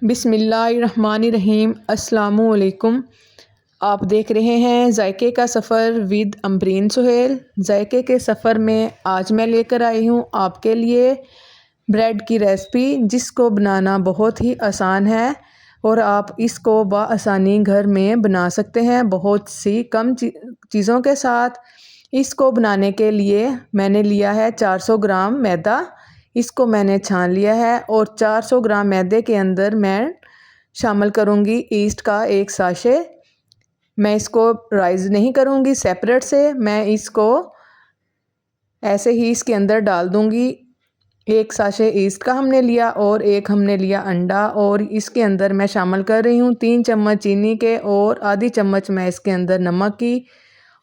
बिस्मिल्लाहिर्रहमानिर्रहीम। अस्सलामुअलैकुम। आप देख रहे हैं जायके का सफ़र विद अम्बरीन सुहेल। जायके के सफ़र में आज मैं लेकर आई हूँ आपके लिए ब्रेड की रेसिपी, जिसको बनाना बहुत ही आसान है और आप इसको बआसानी घर में बना सकते हैं बहुत सी कम चीज़ों के साथ। इसको बनाने के लिए मैंने लिया है 400 ग्राम मैदा। इसको मैंने छान लिया है और 400 ग्राम मैदे के अंदर मैं शामिल करूँगी ईस्ट का एक साशे। मैं इसको राइज़ नहीं करूँगी सेपरेट से, मैं इसको ऐसे ही इसके अंदर डाल दूँगी। एक साशे ईस्ट का हमने लिया और एक हमने लिया अंडा, और इसके अंदर मैं शामिल कर रही हूँ 3 चम्मच चीनी के और आधी चम्मच मैं इसके अंदर नमक की,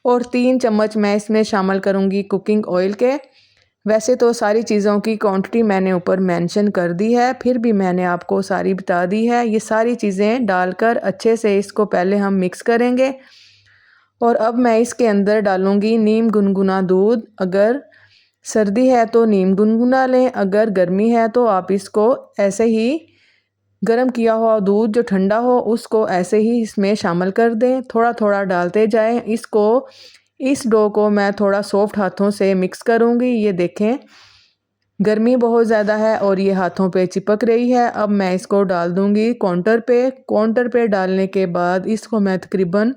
और 3 चम्मच मैं इसमें शामिल करूँगी कुकिंग ऑयल के। वैसे तो सारी चीज़ों की क्वांटिटी मैंने ऊपर मेंशन कर दी है, फिर भी मैंने आपको सारी बता दी है। ये सारी चीज़ें डालकर अच्छे से इसको पहले हम मिक्स करेंगे। और अब मैं इसके अंदर डालूँगी नीम गुनगुना दूध। अगर सर्दी है तो नीम गुनगुना लें, अगर गर्मी है तो आप इसको ऐसे ही गर्म किया हुआ दूध जो ठंडा हो उसको ऐसे ही इसमें शामिल कर दें। थोड़ा थोड़ा डालते जाएं। इस डो को मैं थोड़ा सॉफ्ट हाथों से मिक्स करूँगी। ये देखें, गर्मी बहुत ज़्यादा है और ये हाथों पे चिपक रही है। अब मैं इसको डाल दूँगी काउंटर पे। काउंटर पे डालने के बाद इसको मैं तकरीबन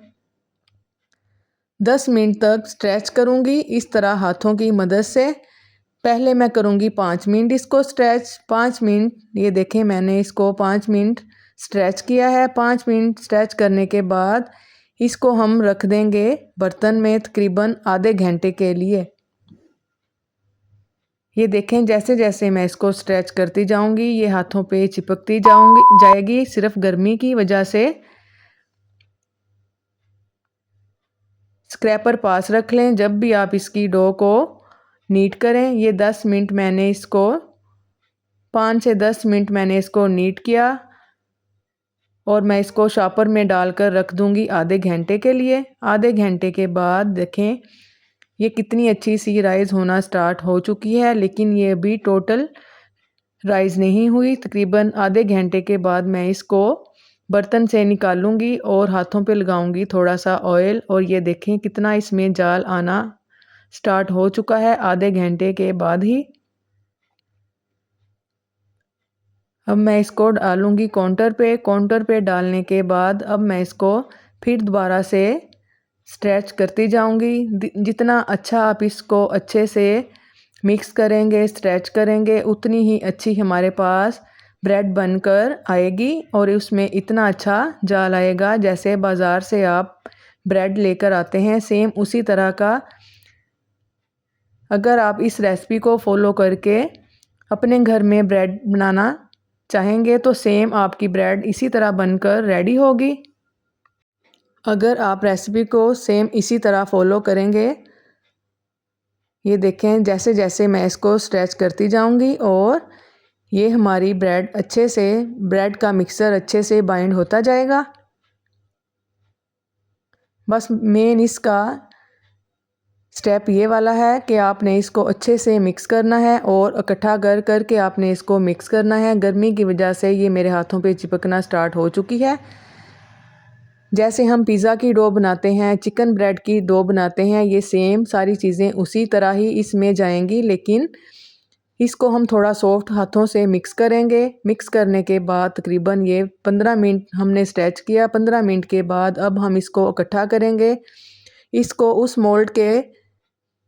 10 मिनट तक स्ट्रेच करूँगी इस तरह हाथों की मदद से। पहले मैं करूँगी 5 मिनट इसको स्ट्रेच। 5 मिनट, ये देखें मैंने इसको 5 मिनट स्ट्रेच किया है। 5 मिनट स्ट्रेच करने के बाद इसको हम रख देंगे बर्तन में तकरीबन आधे घंटे के लिए। ये देखें, जैसे जैसे मैं इसको स्ट्रेच करती जाऊंगी ये हाथों पे चिपकती जाएगी सिर्फ गर्मी की वजह से। स्क्रैपर पास रख लें जब भी आप इसकी डो को नीट करें। ये 10 मिनट मैंने इसको 5 से 10 मिनट मैंने इसको नीट किया और मैं इसको शॉपर में डालकर रख दूंगी आधे घंटे के लिए। आधे घंटे के बाद देखें ये कितनी अच्छी सी राइज़ होना स्टार्ट हो चुकी है, लेकिन ये अभी टोटल राइज़ नहीं हुई। तकरीबन आधे घंटे के बाद मैं इसको बर्तन से निकालूंगी और हाथों पे लगाऊंगी थोड़ा सा ऑयल, और ये देखें कितना इसमें जाल आना स्टार्ट हो चुका है आधे घंटे के बाद ही। अब मैं इसको डालूंगी काउंटर पे। काउंटर पे डालने के बाद अब मैं इसको फिर दोबारा से स्ट्रेच करती जाऊंगी। जितना अच्छा आप इसको अच्छे से मिक्स करेंगे, स्ट्रेच करेंगे, उतनी ही अच्छी हमारे पास ब्रेड बनकर आएगी और उसमें इतना अच्छा जाल आएगा जैसे बाज़ार से आप ब्रेड लेकर आते हैं, सेम उसी तरह का। अगर आप इस रेसिपी को फॉलो करके अपने घर में ब्रेड बनाना चाहेंगे तो सेम आपकी ब्रेड इसी तरह बनकर रेडी होगी। अगर आप रेसिपी को सेम इसी तरह फॉलो करेंगे, ये देखें जैसे जैसे मैं इसको स्ट्रेच करती जाऊंगी और ये हमारी ब्रेड का मिक्सचर अच्छे से बाइंड होता जाएगा। बस मेन इसका स्टेप ये वाला है कि आपने इसको अच्छे से मिक्स करना है और इकट्ठा करके आपने इसको मिक्स करना है। गर्मी की वजह से ये मेरे हाथों पे चिपकना स्टार्ट हो चुकी है। जैसे हम पिज़्ज़ा की डो बनाते हैं, चिकन ब्रेड की डो बनाते हैं, ये सेम सारी चीज़ें उसी तरह ही इसमें जाएंगी, लेकिन इसको हम थोड़ा सॉफ्ट हाथों से मिक्स करेंगे। मिक्स करने के बाद तकरीबन ये 15 मिनट हमने स्ट्रेच किया। 15 मिनट के बाद अब हम इसको इकट्ठा करेंगे। इसको उस मोल्ड के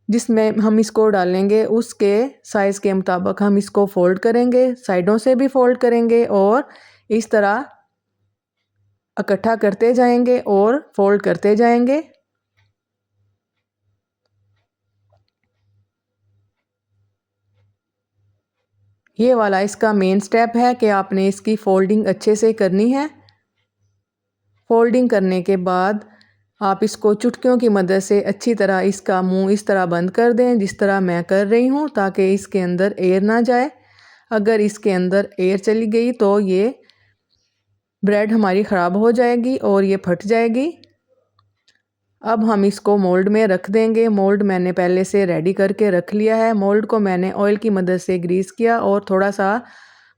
जिसमें हम इसको डालेंगे उसके साइज़ के मुताबिक हम इसको फोल्ड करेंगे, साइडों से भी फोल्ड करेंगे और इस तरह इकट्ठा करते जाएंगे और फोल्ड करते जाएंगे। ये वाला इसका मेन स्टेप है कि आपने इसकी फोल्डिंग अच्छे से करनी है। फोल्डिंग करने के बाद आप इसको चुटकियों की मदद से अच्छी तरह इसका मुंह इस तरह बंद कर दें जिस तरह मैं कर रही हूँ, ताकि इसके अंदर एयर ना जाए। अगर इसके अंदर एयर चली गई तो ये ब्रेड हमारी ख़राब हो जाएगी और ये फट जाएगी। अब हम इसको मोल्ड में रख देंगे। मोल्ड मैंने पहले से रेडी करके रख लिया है। मोल्ड को मैंने ऑयल की मदद से ग्रीस किया और थोड़ा सा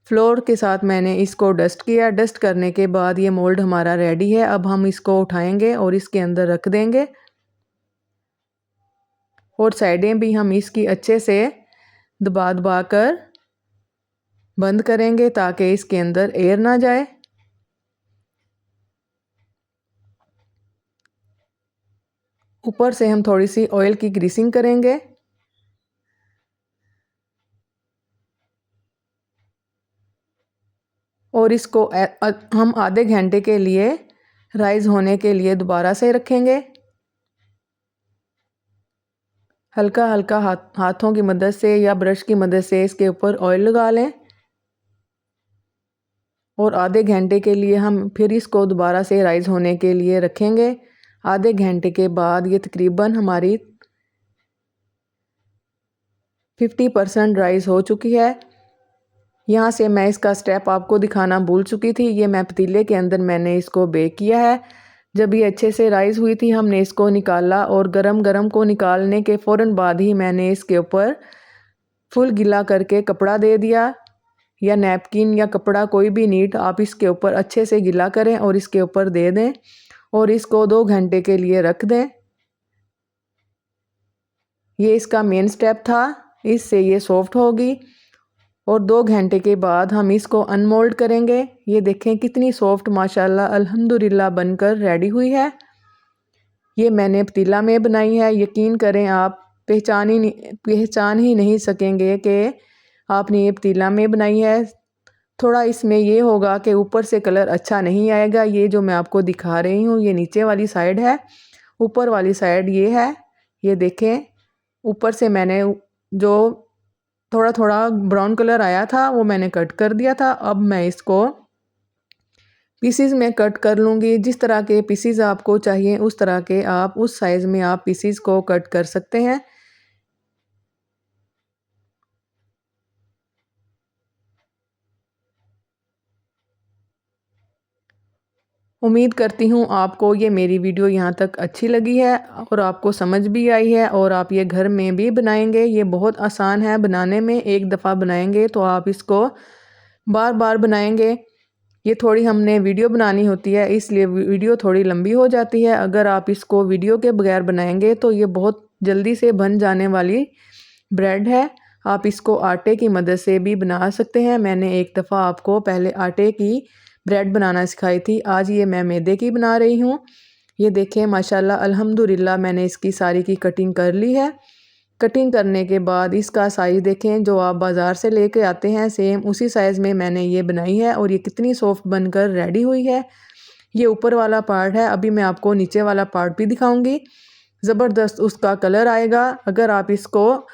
फ्लोर के साथ मैंने इसको डस्ट किया। डस्ट करने के बाद ये मोल्ड हमारा रेडी है। अब हम इसको उठाएंगे और इसके अंदर रख देंगे और साइडें भी हम इसकी अच्छे से दबा दबा कर बंद करेंगे ताकि इसके अंदर एयर ना जाए। ऊपर से हम थोड़ी सी ऑयल की ग्रीसिंग करेंगे। और इसको हम आधे घंटे के लिए राइज होने के लिए दोबारा से रखेंगे। हल्का हल्का हाथों की मदद से या ब्रश की मदद से इसके ऊपर ऑयल लगा लें और आधे घंटे के लिए हम फिर इसको दोबारा से राइज होने के लिए रखेंगे। आधे घंटे के बाद ये तकरीबन हमारी 50% राइज हो चुकी है। यहाँ से मैं इसका स्टेप आपको दिखाना भूल चुकी थी। ये मैं पतीले के अंदर मैंने इसको बेक किया है। जब ये अच्छे से राइज हुई थी हमने इसको निकाला और गरम गरम को निकालने के फ़ौरन बाद ही मैंने इसके ऊपर फुल गीला करके कपड़ा दे दिया या नैपकिन या कपड़ा कोई भी नीट आप इसके ऊपर अच्छे से गीला करें और इसके ऊपर दे दें और इसको 2 घंटे के लिए रख दें। ये इसका मेन स्टेप था, इससे ये सॉफ्ट होगी। और 2 घंटे के बाद हम इसको अनमोल्ड करेंगे। ये देखें कितनी सॉफ्ट माशाल्लाह अल्हम्दुलिल्लाह बनकर रेडी हुई है। ये मैंने पतीला में बनाई है। यकीन करें आप पहचान ही नहीं सकेंगे कि आपने ये पतीला में बनाई है। थोड़ा इसमें ये होगा कि ऊपर से कलर अच्छा नहीं आएगा। ये जो मैं आपको दिखा रही हूँ ये नीचे वाली साइड है, ऊपर वाली साइड ये है। ये देखें ऊपर से मैंने जो थोड़ा थोड़ा ब्राउन कलर आया था वो मैंने कट कर दिया था। अब मैं इसको पीसीज में कट कर लूँगी। जिस तरह के पीसीज आपको चाहिए उस तरह के आप उस साइज़ में आप पीसीज को कट कर सकते हैं। उम्मीद करती हूँ आपको ये मेरी वीडियो यहाँ तक अच्छी लगी है और आपको समझ भी आई है और आप ये घर में भी बनाएंगे। ये बहुत आसान है बनाने में। एक दफ़ा बनाएंगे तो आप इसको बार बार बनाएंगे। ये थोड़ी हमने वीडियो बनानी होती है इसलिए वीडियो थोड़ी लंबी हो जाती है। अगर आप इसको वीडियो के बगैर बनाएंगे तो ये बहुत जल्दी से बन जाने वाली ब्रेड है। आप इसको आटे की मदद से भी बना सकते हैं। मैंने एक दफ़ा आपको पहले आटे की ब्रेड बनाना सिखाई थी। आज ये मैं मैदे की बना रही हूँ। ये देखें माशाल्लाह अल्हम्दुलिल्लाह मैंने इसकी सारी की कटिंग कर ली है। कटिंग करने के बाद इसका साइज़ देखें जो आप बाज़ार से लेके आते हैं सेम उसी साइज़ में मैंने ये बनाई है और ये कितनी सॉफ्ट बनकर रेडी हुई है। ये ऊपर वाला पार्ट है। अभी मैं आपको नीचे वाला पार्ट भी दिखाऊंगी। ज़बरदस्त उसका कलर आएगा। अगर आप इसको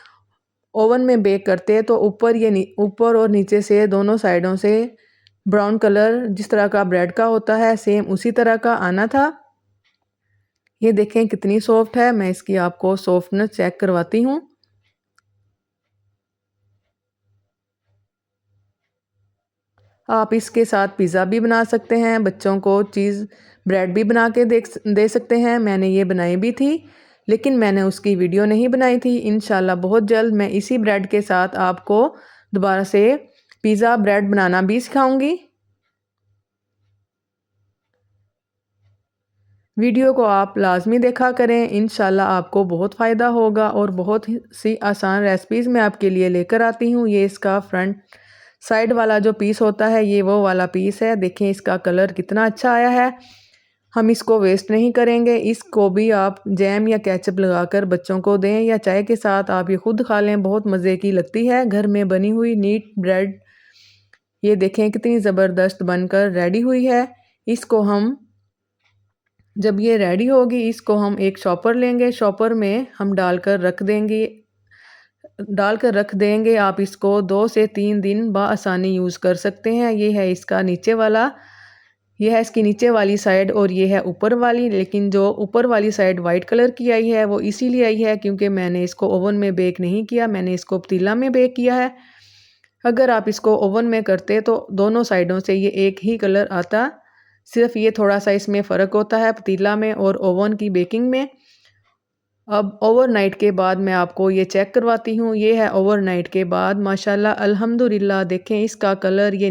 ओवन में बेक करते हैं तो ऊपर और नीचे से दोनों साइडों से ब्राउन कलर जिस तरह का ब्रेड का होता है सेम उसी तरह का आना था। ये देखें कितनी सॉफ्ट है। मैं इसकी आपको सॉफ्टनेस चेक करवाती हूँ। आप इसके साथ पिज़्ज़ा भी बना सकते हैं। बच्चों को चीज़ ब्रेड भी बना के दे सकते हैं। मैंने ये बनाई भी थी लेकिन मैंने उसकी वीडियो नहीं बनाई थी। इंशाल्लाह बहुत जल्द मैं इसी ब्रेड के साथ आपको दोबारा से पिज़्ज़ा ब्रेड बनाना भी सिखाऊंगी। वीडियो को आप लाजमी देखा करें। इंशाल्लाह आपको बहुत फ़ायदा होगा और बहुत सी आसान रेसिपीज़ मैं आपके लिए लेकर आती हूँ। ये इसका फ्रंट साइड वाला जो पीस होता है ये वो वाला पीस है। देखें इसका कलर कितना अच्छा आया है। हम इसको वेस्ट नहीं करेंगे। इसको भी आप जैम या केचप लगाकर बच्चों को दें या चाय के साथ आप ये खुद खा लें। बहुत मज़े की लगती है घर में बनी हुई नीट ब्रेड। ये देखें कितनी ज़बरदस्त बनकर रेडी हुई है। इसको हम जब ये रेडी होगी इसको हम एक शॉपर लेंगे। शॉपर में हम डालकर रख देंगे। आप इसको 2 से 3 दिन बआसानी यूज़ कर सकते हैं। ये है इसकी नीचे वाली साइड और ये है ऊपर वाली। लेकिन जो ऊपर वाली साइड वाइट कलर की आई है वो इसीलिए आई है क्योंकि मैंने इसको ओवन में बेक नहीं किया, मैंने इसको पतीला में बेक किया है। अगर आप इसको ओवन में करते तो दोनों साइडों से ये एक ही कलर आता। सिर्फ ये थोड़ा सा इसमें फ़र्क होता है पतीला में और ओवन की बेकिंग में। अब ओवरनाइट के बाद मैं आपको ये चेक करवाती हूँ। ये है ओवरनाइट के बाद माशाल्लाह अल्हम्दुलिल्लाह। देखें इसका कलर, ये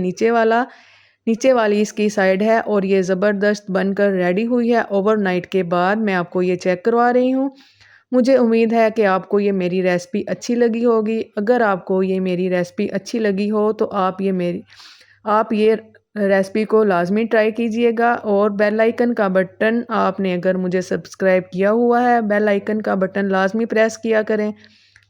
नीचे वाली इसकी साइड है और ये ज़बरदस्त बनकर रेडी हुई है। ओवरनाइट के बाद मैं आपको ये चेक करवा रही हूँ। मुझे उम्मीद है कि आपको ये मेरी रेसिपी अच्छी लगी होगी। अगर आपको ये मेरी रेसिपी अच्छी लगी हो तो आप ये रेसिपी को लाज़मी ट्राई कीजिएगा और बेल आइकन का बटन, आपने अगर मुझे सब्सक्राइब किया हुआ है, बेल आइकन का बटन लाज़मी प्रेस किया करें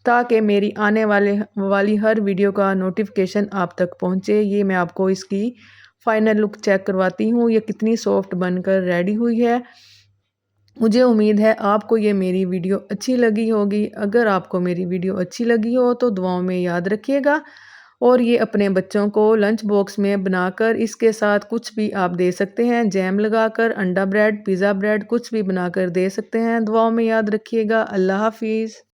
ताकि मेरी आने वाली हर वीडियो का नोटिफिकेशन आप तक पहुँचे। ये मैं आपको इसकी फ़ाइनल लुक चेक करवाती हूँ, ये कितनी सॉफ्ट बनकर रेडी हुई है। मुझे उम्मीद है आपको ये मेरी वीडियो अच्छी लगी होगी। अगर आपको मेरी वीडियो अच्छी लगी हो तो दुआओं में याद रखिएगा और ये अपने बच्चों को लंच बॉक्स में बनाकर इसके साथ कुछ भी आप दे सकते हैं, जैम लगाकर, अंडा ब्रेड, पिज़्ज़ा ब्रेड कुछ भी बनाकर दे सकते हैं। दुआओं में याद रखिएगा। अल्लाह हाफ़िज़।